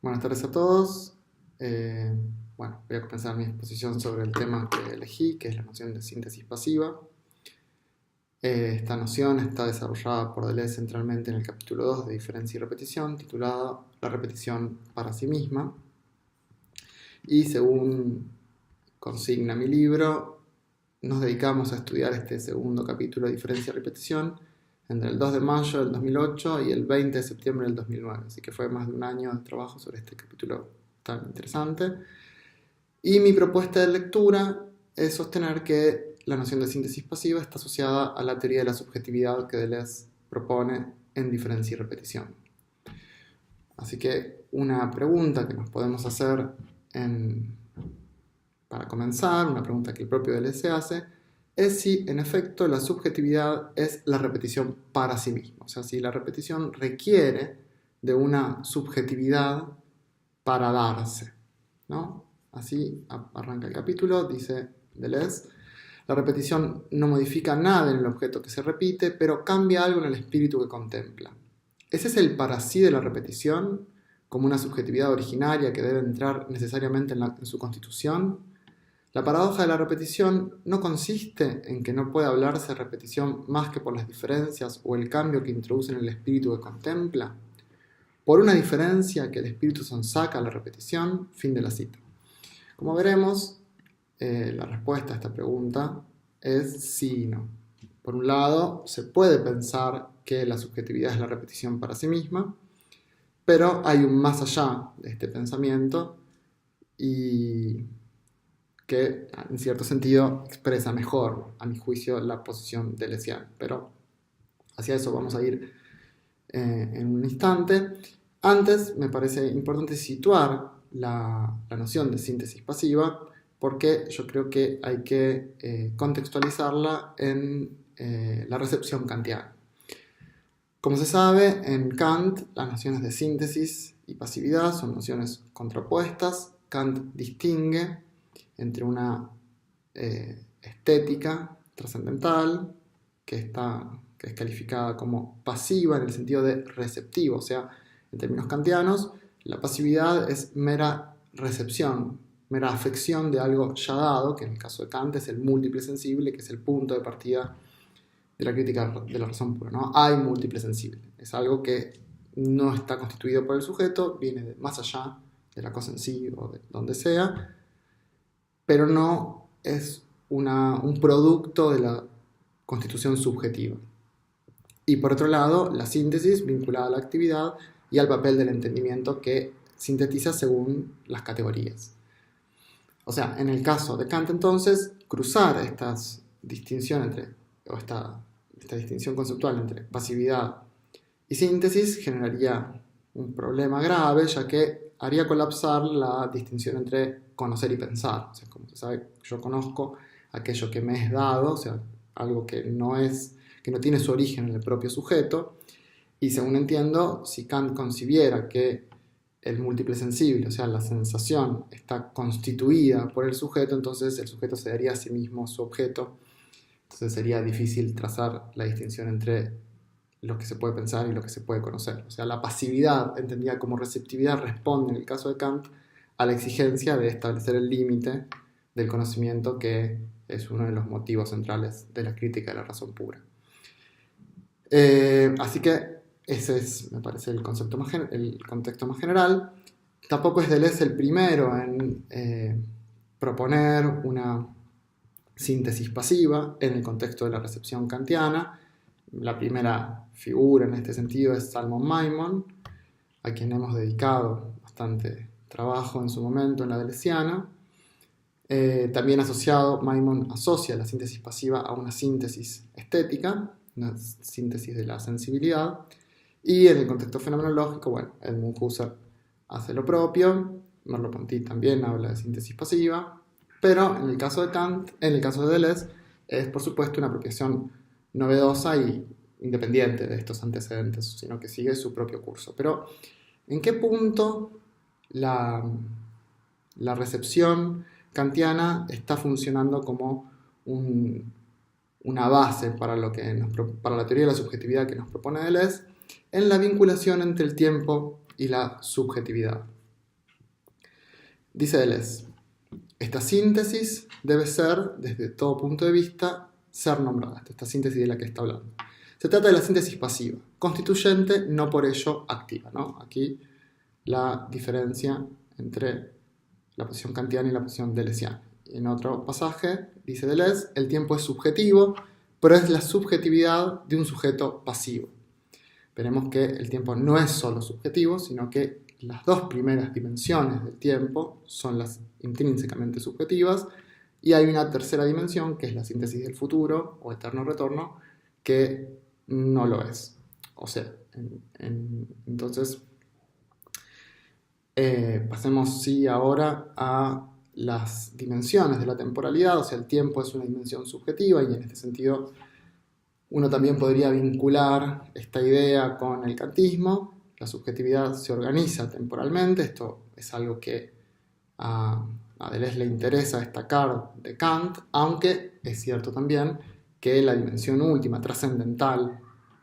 Buenas tardes a todos. Voy a comenzar mi exposición sobre el tema que elegí, que es la noción de síntesis pasiva. Esta noción está desarrollada por Deleuze centralmente en el capítulo 2 de Diferencia y Repetición, titulado La repetición para sí misma. Y según consigna mi libro, nos dedicamos a estudiar este segundo capítulo de Diferencia y Repetición entre el 2 de mayo del 2008 y el 20 de septiembre del 2009. Así que fue más de un año de trabajo sobre este capítulo tan interesante. Y mi propuesta de lectura es sostener que la noción de síntesis pasiva está asociada a la teoría de la subjetividad que Deleuze propone en Diferencia y Repetición. Así que una pregunta que nos podemos hacer para comenzar, una pregunta que el propio Deleuze se hace, es si en efecto la subjetividad es la repetición para sí misma. O sea, si la repetición requiere de una subjetividad para darse, ¿no? Así arranca el capítulo, dice Deleuze: la repetición no modifica nada en el objeto que se repite, pero cambia algo en el espíritu que contempla. ¿Ese es el para sí de la repetición, como una subjetividad originaria que debe entrar necesariamente en su constitución? La paradoja de la repetición no consiste en que no puede hablarse de repetición más que por las diferencias o el cambio que introduce en el espíritu que contempla. Por una diferencia que el espíritu sonsaca a la repetición, fin de la cita. Como veremos, la respuesta a esta pregunta es sí y no. Por un lado, se puede pensar que la subjetividad es la repetición para sí misma, pero hay un más allá de este pensamiento y que en cierto sentido expresa mejor, a mi juicio, la posición deleuziana. Pero hacia eso vamos a ir en un instante. Antes me parece importante situar la noción de síntesis pasiva, porque yo creo que hay que contextualizarla en la recepción kantiana. Como se sabe, en Kant las nociones de síntesis y pasividad son nociones contrapuestas. Kant distingue entre una estética trascendental que es calificada como pasiva en el sentido de receptivo. O sea, en términos kantianos, la pasividad es mera recepción, mera afección de algo ya dado, que en el caso de Kant es el múltiple sensible, que es el punto de partida de la crítica de la razón pura, ¿no? Hay múltiple sensible. Es algo que no está constituido por el sujeto, viene de más allá de la cosa en sí o de donde sea, pero no es un producto de la constitución subjetiva. Y por otro lado, la síntesis vinculada a la actividad y al papel del entendimiento que sintetiza según las categorías. O sea, en el caso de Kant, entonces, cruzar estas distinciones esta distinción conceptual entre pasividad y síntesis generaría un problema grave, ya que haría colapsar la distinción entre conocer y pensar. O sea, como se sabe, yo conozco aquello que me es dado, o sea, algo que no tiene su origen en el propio sujeto, y según entiendo, si Kant concibiera que el múltiple sensible, o sea, la sensación, está constituida por el sujeto, entonces el sujeto se daría a sí mismo su objeto. Entonces sería difícil trazar la distinción entre lo que se puede pensar y lo que se puede conocer. O sea, la pasividad, entendida como receptividad, responde en el caso de Kant a la exigencia de establecer el límite del conocimiento, que es uno de los motivos centrales de la crítica de la razón pura. Así que ese es, me parece, el contexto más general. Tampoco es Deleuze el primero en proponer una síntesis pasiva en el contexto de la recepción kantiana. La primera figura en este sentido es Salomon Maimon, a quien hemos dedicado bastante trabajo en su momento en la deleuziana. También Maimon asocia la síntesis pasiva a una síntesis estética, una síntesis de la sensibilidad. Y en el contexto fenomenológico, bueno, Edmund Husserl hace lo propio, Merleau-Ponty también habla de síntesis pasiva, pero en el caso de Kant, en el caso de Deleuze, es por supuesto una apropiación novedosa y independiente de estos antecedentes, sino que sigue su propio curso. Pero, ¿en qué punto la recepción kantiana está funcionando como una base para la teoría de la subjetividad que nos propone Deleuze? En la vinculación entre el tiempo y la subjetividad. Dice Deleuze, esta síntesis debe ser, desde todo punto de vista, ser nombrada. Esta síntesis de la que está hablando. Se trata de la síntesis pasiva, constituyente, no por ello activa, ¿no? Aquí la diferencia entre la posición kantiana y la posición deleuziana. En otro pasaje dice Deleuze, el tiempo es subjetivo, pero es la subjetividad de un sujeto pasivo. Veremos que el tiempo no es solo subjetivo, sino que las dos primeras dimensiones del tiempo son las intrínsecamente subjetivas, y hay una tercera dimensión, que es la síntesis del futuro o eterno retorno, que no lo es. O sea, entonces, pasemos sí ahora a las dimensiones de la temporalidad. O sea, el tiempo es una dimensión subjetiva, y en este sentido uno también podría vincular esta idea con el kantismo. La subjetividad se organiza temporalmente. Esto es algo que a Deleuze le interesa destacar de Kant, aunque es cierto también que la dimensión última, trascendental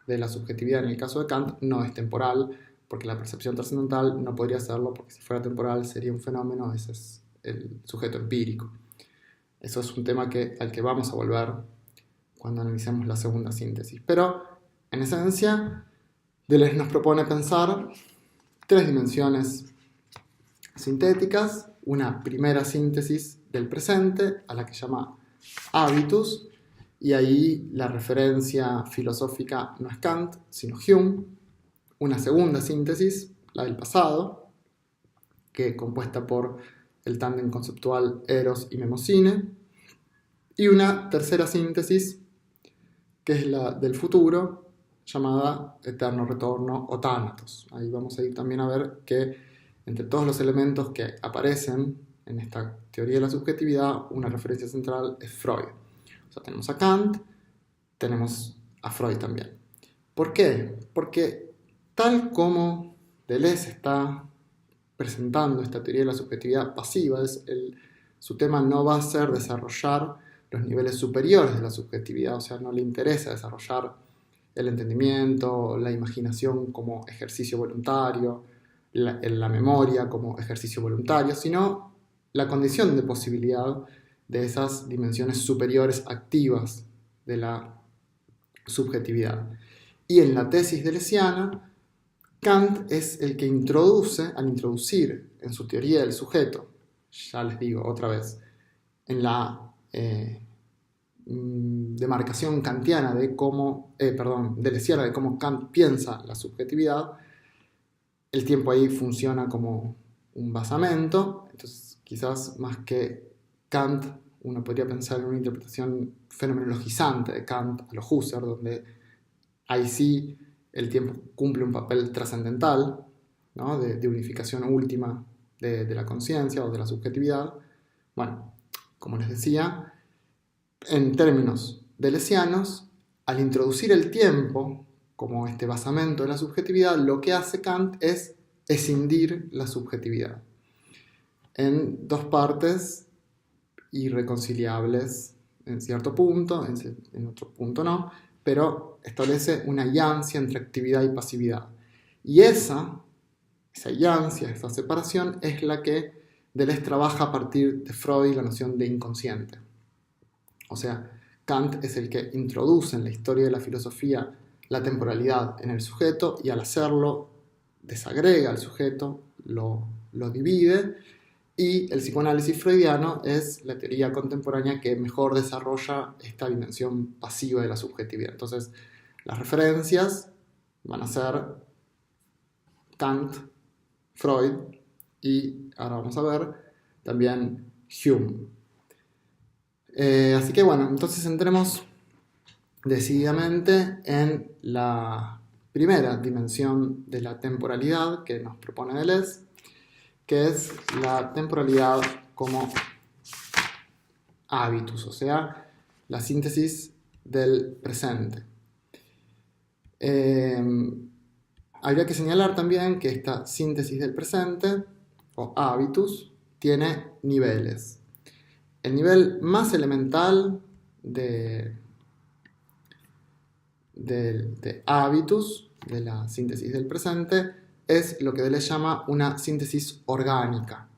de la subjetividad en el caso de Kant no es temporal, porque la percepción trascendental no podría serlo, porque si fuera temporal sería un fenómeno, ese es el sujeto empírico. Eso es un tema al que vamos a volver cuando analicemos la segunda síntesis. Pero, en esencia, Deleuze nos propone pensar tres dimensiones sintéticas. Una primera síntesis del presente, a la que llama habitus, y ahí la referencia filosófica no es Kant, sino Hume. Una segunda síntesis, la del pasado, que compuesta por el tándem conceptual Eros y Mnemosyne. Y una tercera síntesis, que es la del futuro, llamada eterno retorno o tánatos. Ahí vamos a ir también a ver que entre todos los elementos que aparecen en esta teoría de la subjetividad, una referencia central es Freud. O sea, tenemos a Kant, tenemos a Freud también. ¿Por qué? Porque tal como Deleuze está presentando esta teoría de la subjetividad pasiva, su tema no va a ser desarrollar los niveles superiores de la subjetividad, o sea, no le interesa desarrollar el entendimiento, la imaginación como ejercicio voluntario, la memoria como ejercicio voluntario, sino la condición de posibilidad de esas dimensiones superiores activas de la subjetividad. Y en la tesis deleuziana, Kant es el que introduce, al introducir en su teoría del sujeto, ya les digo otra vez, en la demarcación kantiana de cómo, deleuziana de cómo Kant piensa la subjetividad, el tiempo ahí funciona como un basamento. Entonces, quizás más que Kant, uno podría pensar en una interpretación fenomenologizante de Kant a lo Husserl, donde ahí sí el tiempo cumple un papel trascendental, ¿no? de unificación última de la conciencia o de la subjetividad. Bueno, como les decía, en términos deleuzianos, al introducir el tiempo como este basamento de la subjetividad, lo que hace Kant es escindir la subjetividad en dos partes irreconciliables en cierto punto, en otro punto no, pero establece una ayancia entre actividad y pasividad. Y esa ayancia, esa separación, es la que Deleuze trabaja a partir de Freud la noción de inconsciente. O sea, Kant es el que introduce en la historia de la filosofía la temporalidad en el sujeto, y al hacerlo desagrega al sujeto, lo divide, y el psicoanálisis freudiano es la teoría contemporánea que mejor desarrolla esta dimensión pasiva de la subjetividad. Entonces, las referencias van a ser Kant, Freud y, ahora vamos a ver, también Hume. Así que bueno, entonces entremos decididamente en la primera dimensión de la temporalidad que nos propone Deleuze, que es la temporalidad como habitus, o sea, la síntesis del presente. Habría que señalar también que esta síntesis del presente, o habitus, tiene niveles. El nivel más elemental de habitus, de la síntesis del presente, es lo que Deleuze llama una síntesis orgánica.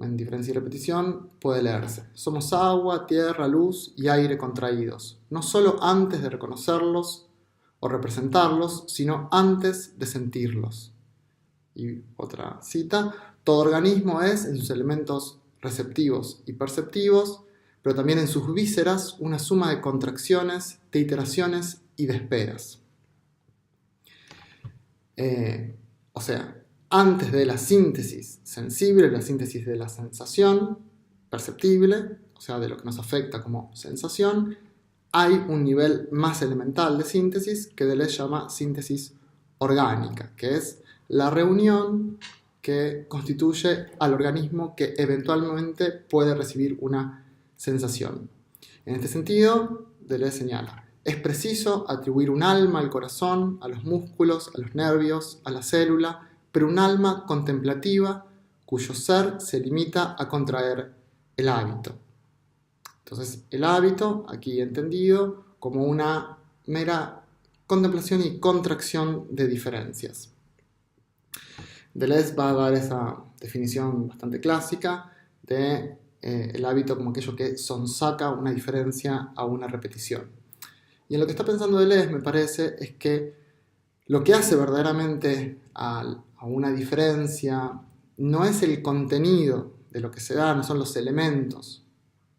en diferencia y repetición, puede leerse: somos agua, tierra, luz y aire contraídos, no solo antes de reconocerlos o representarlos, sino antes de sentirlos. Y otra cita: todo organismo es, en sus elementos receptivos y perceptivos, pero también en sus vísceras, una suma de contracciones, de iteraciones y de esperas. O sea, antes de la síntesis sensible, la síntesis de la sensación perceptible, o sea, de lo que nos afecta como sensación, hay un nivel más elemental de síntesis que Deleuze llama síntesis orgánica, que es la reunión que constituye al organismo que eventualmente puede recibir una sensación. En este sentido, Deleuze señala: es preciso atribuir un alma al corazón, a los músculos, a los nervios, a la célula, pero un alma contemplativa cuyo ser se limita a contraer el hábito. Entonces, el hábito, aquí entendido como una mera contemplación y contracción de diferencias. Deleuze va a dar esa definición bastante clásica de el hábito como aquello que sonsaca una diferencia a una repetición. Y en lo que está pensando Deleuze, me parece, es que lo que hace verdaderamente a una diferencia no es el contenido de lo que se da, no son los elementos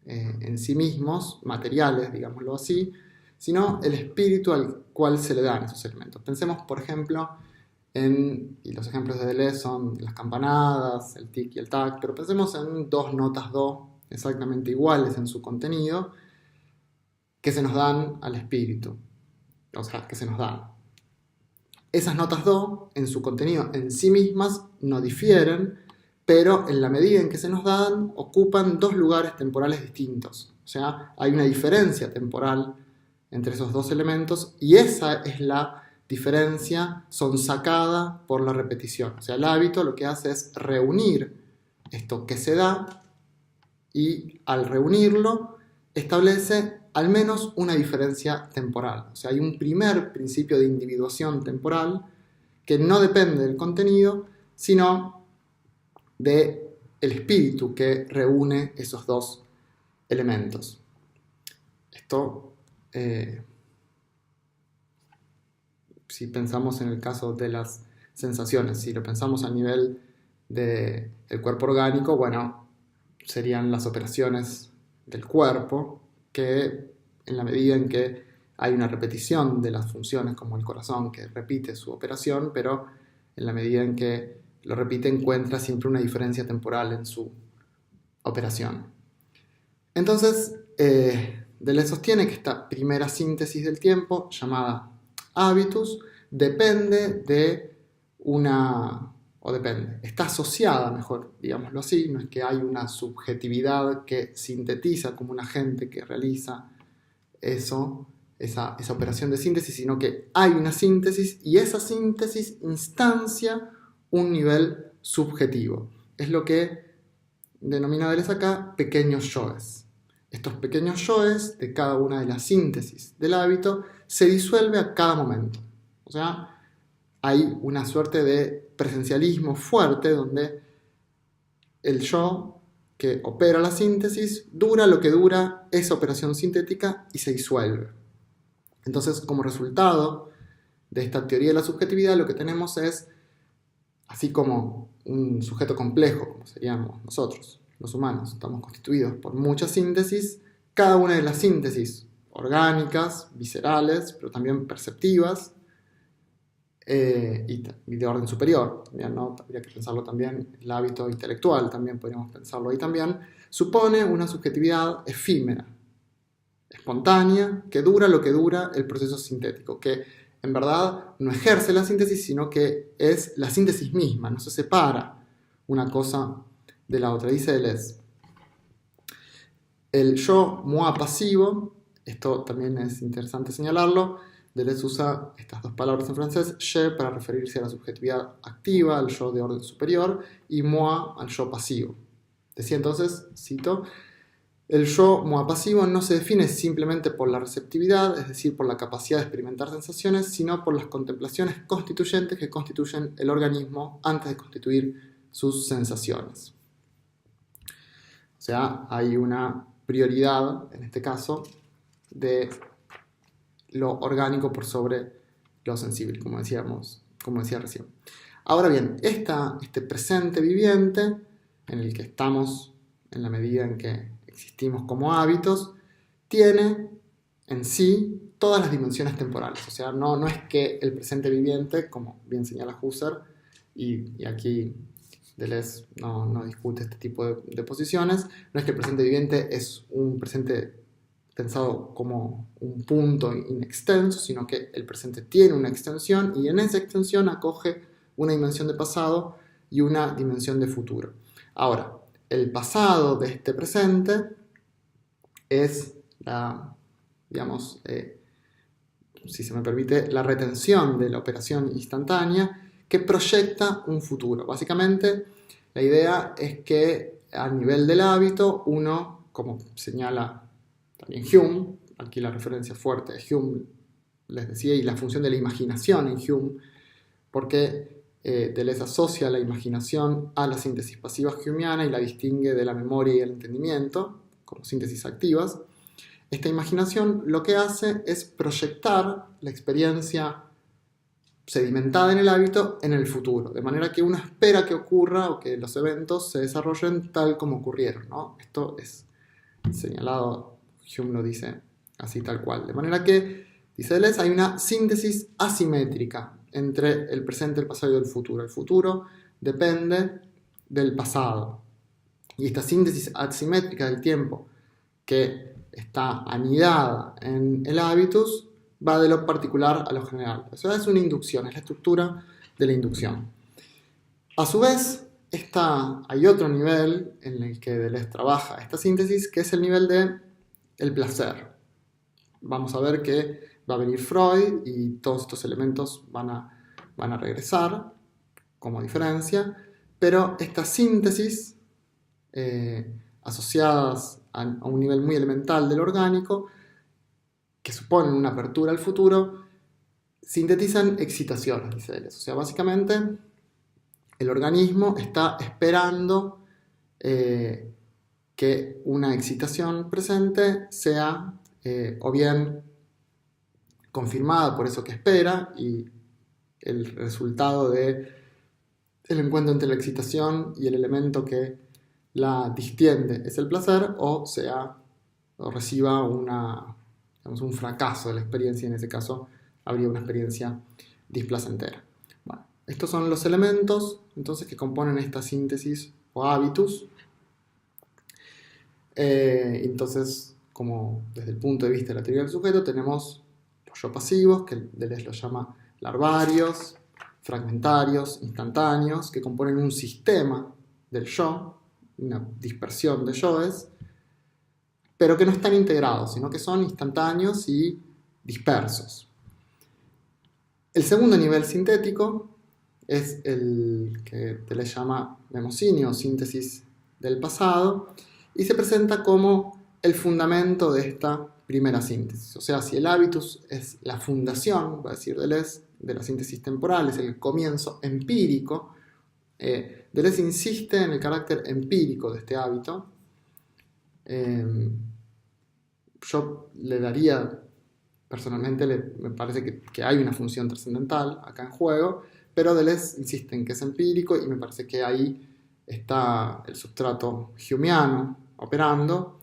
en sí mismos, materiales, digámoslo así, sino el espíritu al cual se le dan esos elementos. Pensemos, por ejemplo, y los ejemplos de Deleuze son las campanadas, el tic y el tac, pero pensemos en dos notas do exactamente iguales en su contenido que se nos dan al espíritu, o sea, que se nos dan. Esas notas do, en su contenido en sí mismas, no difieren, pero en la medida en que se nos dan, ocupan dos lugares temporales distintos. O sea, hay una diferencia temporal entre esos dos elementos, y esa es la diferencia sonsacada por la repetición. O sea, el hábito lo que hace es reunir esto que se da, y al reunirlo establece al menos una diferencia temporal. O sea, hay un primer principio de individuación temporal que no depende del contenido, sino del espíritu que reúne esos dos elementos. Esto, si pensamos en el caso de las sensaciones, si lo pensamos a nivel del cuerpo orgánico, bueno, serían las operaciones del cuerpo, que en la medida en que hay una repetición de las funciones, como el corazón que repite su operación, pero en la medida en que lo repite encuentra siempre una diferencia temporal en su operación. Entonces, Deleuze sostiene que esta primera síntesis del tiempo, llamada hábitus, está asociada, mejor digámoslo así, no es que hay una subjetividad que sintetiza como un agente que realiza esa operación de síntesis, sino que hay una síntesis, y esa síntesis instancia un nivel subjetivo. Es lo que denomina Deleuze acá pequeños yoes. Estos pequeños yoes de cada una de las síntesis del hábito se disuelve a cada momento. O sea, hay una suerte de presencialismo fuerte donde el yo que opera la síntesis dura lo que dura esa operación sintética y se disuelve. Entonces, como resultado de esta teoría de la subjetividad, lo que tenemos es, así como un sujeto complejo, como seríamos nosotros, los humanos, estamos constituidos por muchas síntesis, cada una de las síntesis orgánicas, viscerales, pero también perceptivas, y de orden superior, ¿no? Habría que pensarlo también, el hábito intelectual también podríamos pensarlo ahí también, supone una subjetividad efímera, espontánea, que dura lo que dura el proceso sintético, que en verdad no ejerce la síntesis, sino que es la síntesis misma, no se separa una cosa de la otra. Dice Deleuze: el yo moi pasivo, esto también es interesante señalarlo, Deleuze usa estas dos palabras en francés, je para referirse a la subjetividad activa, al yo de orden superior, y moi al yo pasivo. Decía entonces, cito: el yo moi pasivo no se define simplemente por la receptividad, es decir, por la capacidad de experimentar sensaciones, sino por las contemplaciones constituyentes que constituyen el organismo antes de constituir sus sensaciones. O sea, hay una prioridad, en este caso, de lo orgánico por sobre lo sensible, como decía recién. Ahora bien, este presente viviente, en el que estamos en la medida en que existimos como hábitos, tiene en sí todas las dimensiones temporales. O sea, no es que el presente viviente, como bien señala Husserl, y aquí Deleuze no discute este tipo de posiciones, no es que el presente viviente es un presente pensado como un punto inextenso, sino que el presente tiene una extensión y en esa extensión acoge una dimensión de pasado y una dimensión de futuro. Ahora, el pasado de este presente es digamos, si se me permite, la retención de la operación instantánea que proyecta un futuro. Básicamente, la idea es que a nivel del hábito, uno, como señala también Hume, aquí la referencia fuerte de Hume, les decía, y la función de la imaginación en Hume, porque Deleuze asocia la imaginación a la síntesis pasiva humeana y la distingue de la memoria y el entendimiento como síntesis activas. Esta imaginación lo que hace es proyectar la experiencia sedimentada en el hábito en el futuro, de manera que uno espera que ocurra o que los eventos se desarrollen tal como ocurrieron, ¿no? Esto es señalado, Hume lo dice así tal cual. De manera que, dice Deleuze, hay una síntesis asimétrica entre el presente, el pasado y el futuro. El futuro depende del pasado. Y esta síntesis asimétrica del tiempo que está anidada en el hábitus va de lo particular a lo general. Eso es una inducción, es la estructura de la inducción. A su vez, hay otro nivel en el que Deleuze trabaja esta síntesis, que es el nivel del placer. Vamos a ver que va a venir Freud y todos estos elementos van a regresar como diferencia, pero esta síntesis asociadas a un nivel muy elemental del orgánico, que suponen una apertura al futuro, sintetizan excitaciones, dice Deleuze. O sea, básicamente el organismo está esperando que una excitación presente sea o bien confirmada por eso que espera y el resultado del encuentro entre la excitación y el elemento que la distiende es el placer, o reciba un fracaso de la experiencia, y en ese caso habría una experiencia displacentera. Bueno, estos son los elementos entonces que componen esta síntesis o hábitus. Entonces, como desde el punto de vista de la teoría del sujeto, tenemos los yo pasivos, que Deleuze los llama larvarios, fragmentarios, instantáneos, que componen un sistema del yo, una dispersión de yoes, pero que no están integrados, sino que son instantáneos y dispersos. El segundo nivel sintético es el que Deleuze llama memosinio o síntesis del pasado, y se presenta como el fundamento de esta primera síntesis. O sea, si el hábitus es la fundación, va a decir Deleuze, de la síntesis temporal, es el comienzo empírico, Deleuze insiste en el carácter empírico de este hábito. Yo le daría, personalmente me parece que hay una función trascendental acá en juego, pero Deleuze insiste en que es empírico y me parece que ahí está el substrato humeano operando.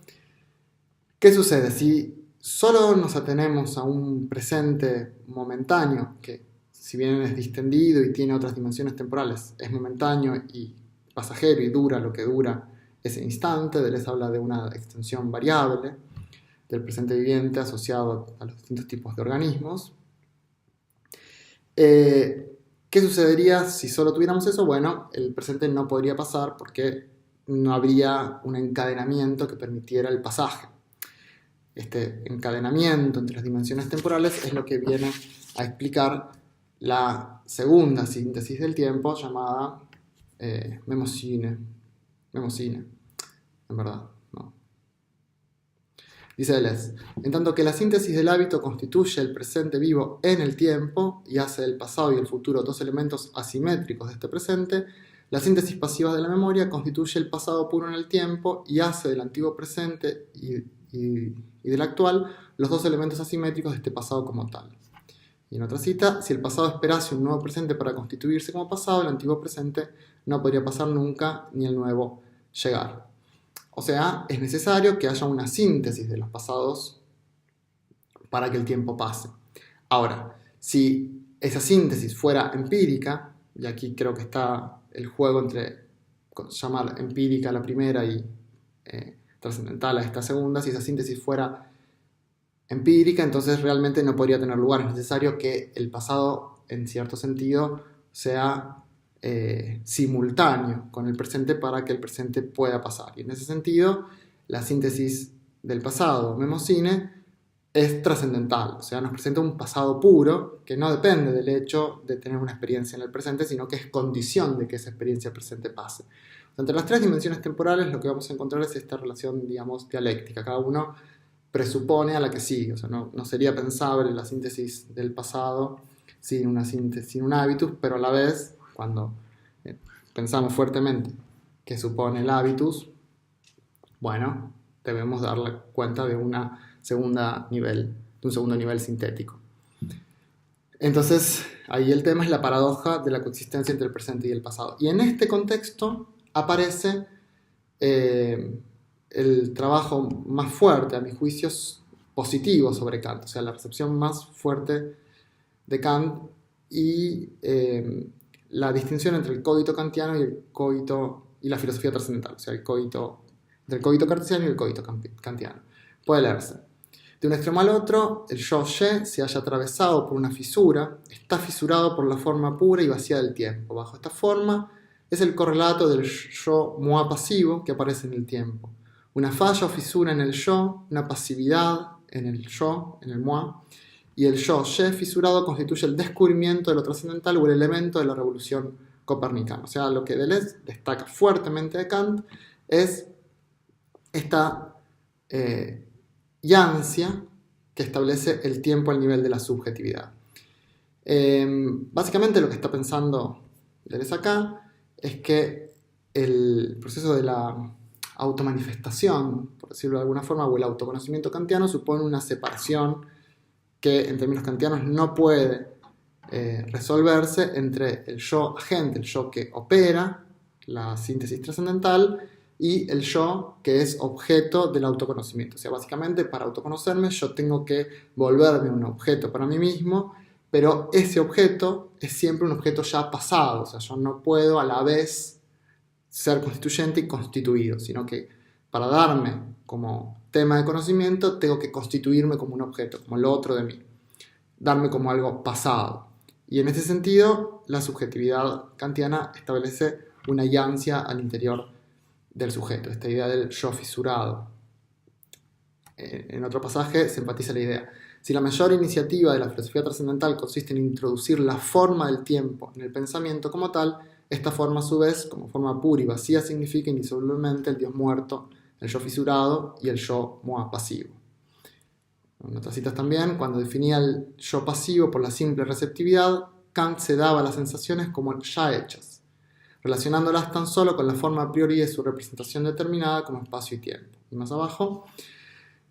¿Qué sucede? Si solo nos atenemos a un presente momentáneo, que si bien es distendido y tiene otras dimensiones temporales, es momentáneo y pasajero y dura lo que dura ese instante, Deleuze habla de una extensión variable del presente viviente asociado a los distintos tipos de organismos. ¿Qué sucedería si solo tuviéramos eso? Bueno, el presente no podría pasar porque no habría un encadenamiento que permitiera el pasaje. Este encadenamiento entre las dimensiones temporales es lo que viene a explicar la segunda síntesis del tiempo llamada memosine, en verdad, no. Dice Deleuze, en tanto que la síntesis del hábito constituye el presente vivo en el tiempo y hace del pasado y el futuro dos elementos asimétricos de este presente, La síntesis pasiva de la memoria constituye el pasado puro en el tiempo y hace del antiguo presente y del actual los dos elementos asimétricos de este pasado como tal. Y en otra cita, si el pasado esperase un nuevo presente para constituirse como pasado, el antiguo presente no podría pasar nunca ni el nuevo llegar. O sea, es necesario que haya una síntesis de los pasados para que el tiempo pase. Ahora, si esa síntesis fuera empírica, y aquí creo que está el juego entre llamar empírica a la primera y trascendental a esta segunda, si esa síntesis fuera empírica, entonces realmente no podría tener lugar. Es necesario que el pasado, en cierto sentido, sea simultáneo con el presente para que el presente pueda pasar. Y en ese sentido, la síntesis del pasado, Mnemosine, es trascendental, o sea, nos presenta un pasado puro que no depende del hecho de tener una experiencia en el presente, sino que es condición de que esa experiencia presente pase. Entre las tres dimensiones temporales lo que vamos a encontrar es esta relación, digamos, dialéctica. Cada uno presupone a la que sigue, o sea, no sería pensable la síntesis del pasado sin un hábitus, pero a la vez, cuando pensamos fuertemente que supone el hábitus, bueno, debemos darle cuenta de un segundo nivel sintético. Entonces, ahí el tema es la paradoja de la coexistencia entre el presente y el pasado. Y en este contexto aparece el trabajo más fuerte, a mi juicio, positivo sobre Kant, o sea, la recepción más fuerte de Kant y la distinción entre el cogito kantiano y la filosofía trascendental, o sea, entre el cogito cartesiano y el cogito kantiano. Puede leerse. De un extremo al otro, el yo-ye se halla atravesado por una fisura, está fisurado por la forma pura y vacía del tiempo. Bajo esta forma es el correlato del yo-moi pasivo que aparece en el tiempo. Una falla o fisura en el yo, una pasividad en el yo, en el moi, y el yo-ye fisurado constituye el descubrimiento de lo trascendental o el elemento de la revolución copernicana. O sea, lo que Deleuze destaca fuertemente de Kant es esta yancia que establece el tiempo al nivel de la subjetividad. Básicamente lo que está pensando Deleuze acá es que el proceso de la automanifestación, por decirlo de alguna forma, o el autoconocimiento kantiano supone una separación que en términos kantianos no puede resolverse entre el yo agente, el yo que opera la síntesis trascendental, y el yo que es objeto del autoconocimiento. O sea, básicamente para autoconocerme yo tengo que volverme un objeto para mí mismo, pero ese objeto es siempre un objeto ya pasado. O sea, yo no puedo a la vez ser constituyente y constituido, sino que para darme como tema de conocimiento tengo que constituirme como un objeto, como lo otro de mí, darme como algo pasado. Y en ese sentido, la subjetividad kantiana establece una yancia al interior del sujeto, esta idea del yo fisurado. En otro pasaje se enfatiza la idea: si la mayor iniciativa de la filosofía trascendental consiste en introducir la forma del tiempo en el pensamiento como tal, esta forma a su vez, como forma pura y vacía, significa indisolublemente el Dios muerto, el yo fisurado y el yo moi pasivo. En otras citas también, cuando definía el yo pasivo por la simple receptividad, Kant se daba las sensaciones como ya hechas, relacionándolas tan solo con la forma a priori de su representación determinada como espacio y tiempo. Y más abajo,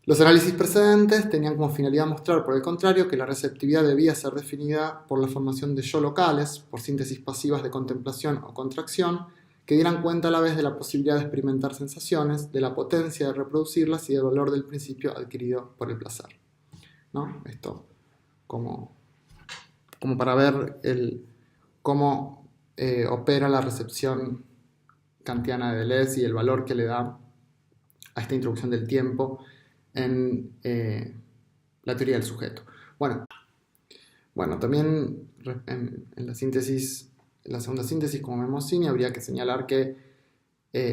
los análisis precedentes tenían como finalidad mostrar, por el contrario, que la receptividad debía ser definida por la formación de yo locales, por síntesis pasivas de contemplación o contracción, que dieran cuenta a la vez de la posibilidad de experimentar sensaciones, de la potencia de reproducirlas y del valor del principio adquirido por el placer. ¿No? Esto como para ver cómo opera la recepción kantiana de Deleuze y el valor que le da a esta introducción del tiempo en la teoría del sujeto. Bueno, también en la segunda síntesis, como Mnemosine, habría que señalar que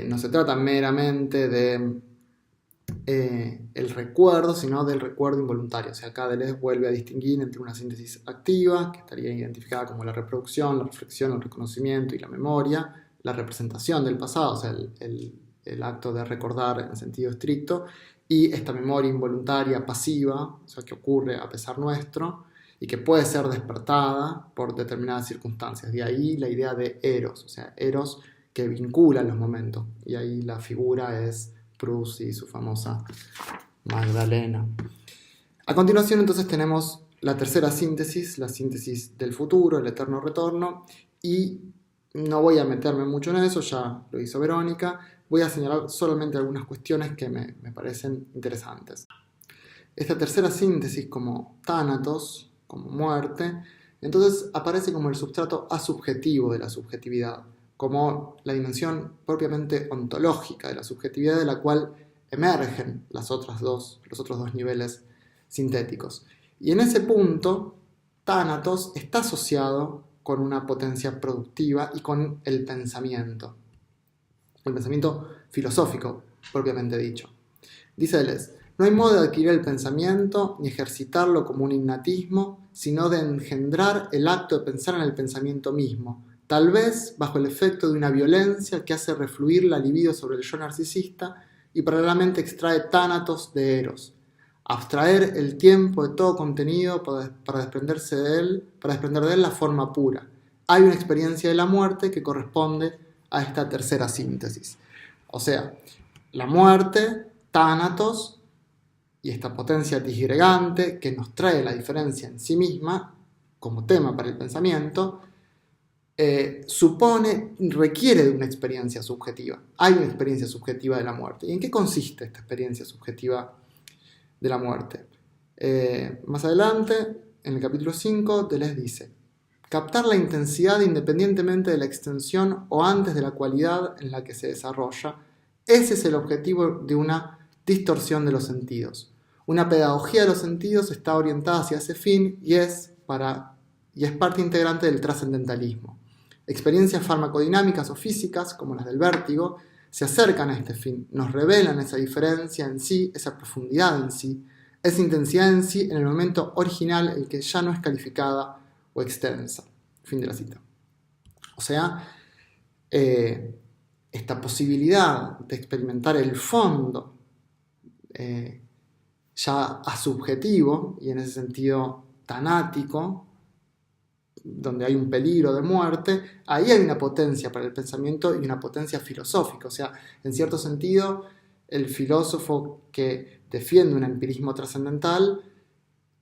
no se trata meramente de el recuerdo, sino del recuerdo involuntario. O sea, acá Deleuze vuelve a distinguir entre una síntesis activa, que estaría identificada como la reproducción, la reflexión, el reconocimiento y la memoria, la representación del pasado, o sea, el acto de recordar en sentido estricto, y esta memoria involuntaria pasiva, o sea, que ocurre a pesar nuestro y que puede ser despertada por determinadas circunstancias. De ahí la idea de eros, o sea, eros que vincula los momentos. Y ahí la figura es Proust y su famosa Magdalena. A continuación entonces tenemos la tercera síntesis, la síntesis del futuro, el eterno retorno, y no voy a meterme mucho en eso, ya lo hizo Verónica, voy a señalar solamente algunas cuestiones que me parecen interesantes. Esta tercera síntesis como tánatos, como muerte, entonces aparece como el sustrato asubjetivo de la subjetividad, como la dimensión propiamente ontológica de la subjetividad de la cual emergen los otros dos niveles sintéticos. Y en ese punto, tánatos está asociado con una potencia productiva y con el pensamiento filosófico propiamente dicho. Dice Deleuze: no hay modo de adquirir el pensamiento ni ejercitarlo como un innatismo, sino de engendrar el acto de pensar en el pensamiento mismo, tal vez bajo el efecto de una violencia que hace refluir la libido sobre el yo narcisista y paralelamente extrae tánatos de Eros. Abstraer el tiempo de todo contenido para desprender de él la forma pura. Hay una experiencia de la muerte que corresponde a esta tercera síntesis. O sea, la muerte, tánatos, y esta potencia disgregante que nos trae la diferencia en sí misma como tema para el pensamiento, requiere de una experiencia subjetiva. Hay una experiencia subjetiva de la muerte. ¿Y en qué consiste esta experiencia subjetiva de la muerte? Más adelante, en el capítulo 5, Deleuze dice: captar la intensidad independientemente de la extensión o antes de la cualidad en la que se desarrolla, ese es el objetivo de una distorsión de los sentidos. Una pedagogía de los sentidos está orientada hacia ese fin y es parte integrante del trascendentalismo. Experiencias farmacodinámicas o físicas, como las del vértigo, se acercan a este fin, nos revelan esa diferencia en sí, esa profundidad en sí, esa intensidad en sí en el momento original, el que ya no es calificada o extensa. Fin de la cita. O sea, esta posibilidad de experimentar el fondo ya asubjetivo y en ese sentido tanático, donde hay un peligro de muerte, ahí hay una potencia para el pensamiento y una potencia filosófica. O sea, en cierto sentido, el filósofo que defiende un empirismo trascendental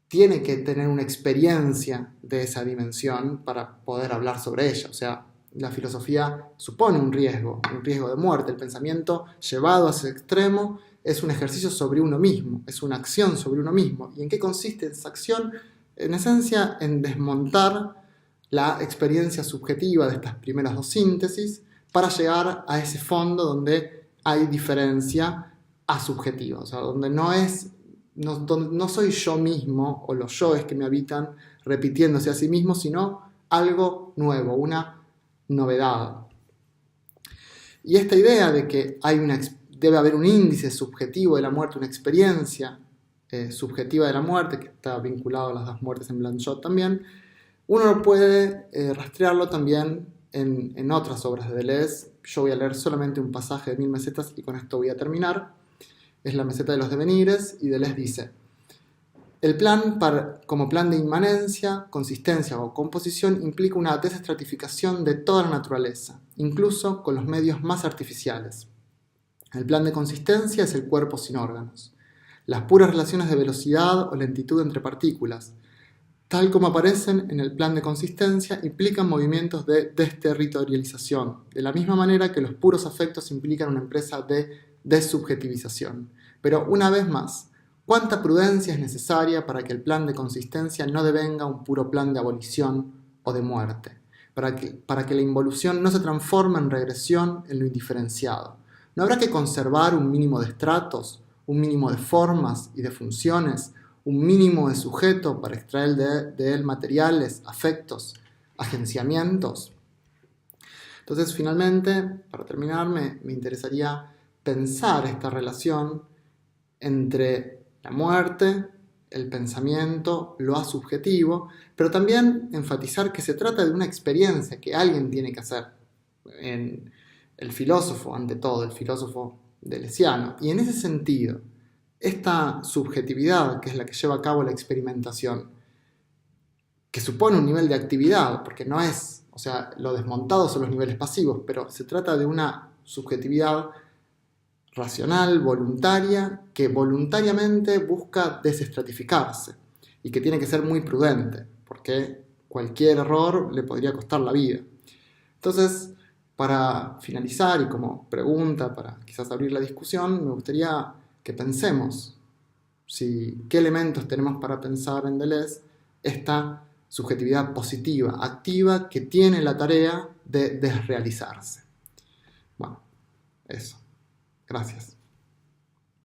tiene que tener una experiencia de esa dimensión para poder hablar sobre ella. O sea, la filosofía supone un riesgo de muerte. El pensamiento llevado a ese extremo es un ejercicio sobre uno mismo, es una acción sobre uno mismo. ¿Y en qué consiste esa acción? En esencia, en desmontar la experiencia subjetiva de estas primeras dos síntesis para llegar a ese fondo donde hay diferencia asubjetiva, o sea, donde no soy yo mismo o los yoes que me habitan repitiéndose a sí mismos, sino algo nuevo, una novedad. Y esta idea de que debe haber un índice subjetivo de la muerte, una experiencia subjetiva de la muerte, que está vinculado a las dos muertes en Blanchot también, uno puede rastrearlo también en otras obras de Deleuze. Yo voy a leer solamente un pasaje de 1000 mesetas y con esto voy a terminar. Es la meseta de los devenires y Deleuze dice: el plan como plan de inmanencia, consistencia o composición implica una desestratificación de toda la naturaleza, incluso con los medios más artificiales. El plan de consistencia es el cuerpo sin órganos. Las puras relaciones de velocidad o lentitud entre partículas, tal como aparecen en el plan de consistencia, implican movimientos de desterritorialización, de la misma manera que los puros afectos implican una empresa de desubjetivización. Pero una vez más, ¿cuánta prudencia es necesaria para que el plan de consistencia no devenga un puro plan de abolición o de muerte? Para que la involución no se transforme en regresión en lo indiferenciado. ¿No habrá que conservar un mínimo de estratos, un mínimo de formas y de funciones, un mínimo de sujeto para extraer de él materiales, afectos, agenciamientos? Entonces, finalmente, para terminar, me interesaría pensar esta relación entre la muerte, el pensamiento, lo asubjetivo, pero también enfatizar que se trata de una experiencia que alguien tiene que hacer. El filósofo, ante todo, el filósofo deleuziano. Y en ese sentido, esta subjetividad, que es la que lleva a cabo la experimentación, que supone un nivel de actividad, porque no es O sea, lo desmontado son los niveles pasivos, pero se trata de una subjetividad racional, voluntaria, que voluntariamente busca desestratificarse y que tiene que ser muy prudente, porque cualquier error le podría costar la vida. Entonces, para finalizar y como pregunta, para quizás abrir la discusión, me gustaría que pensemos qué elementos tenemos para pensar en Deleuze esta subjetividad positiva, activa, que tiene la tarea de desrealizarse. Bueno, eso. Gracias.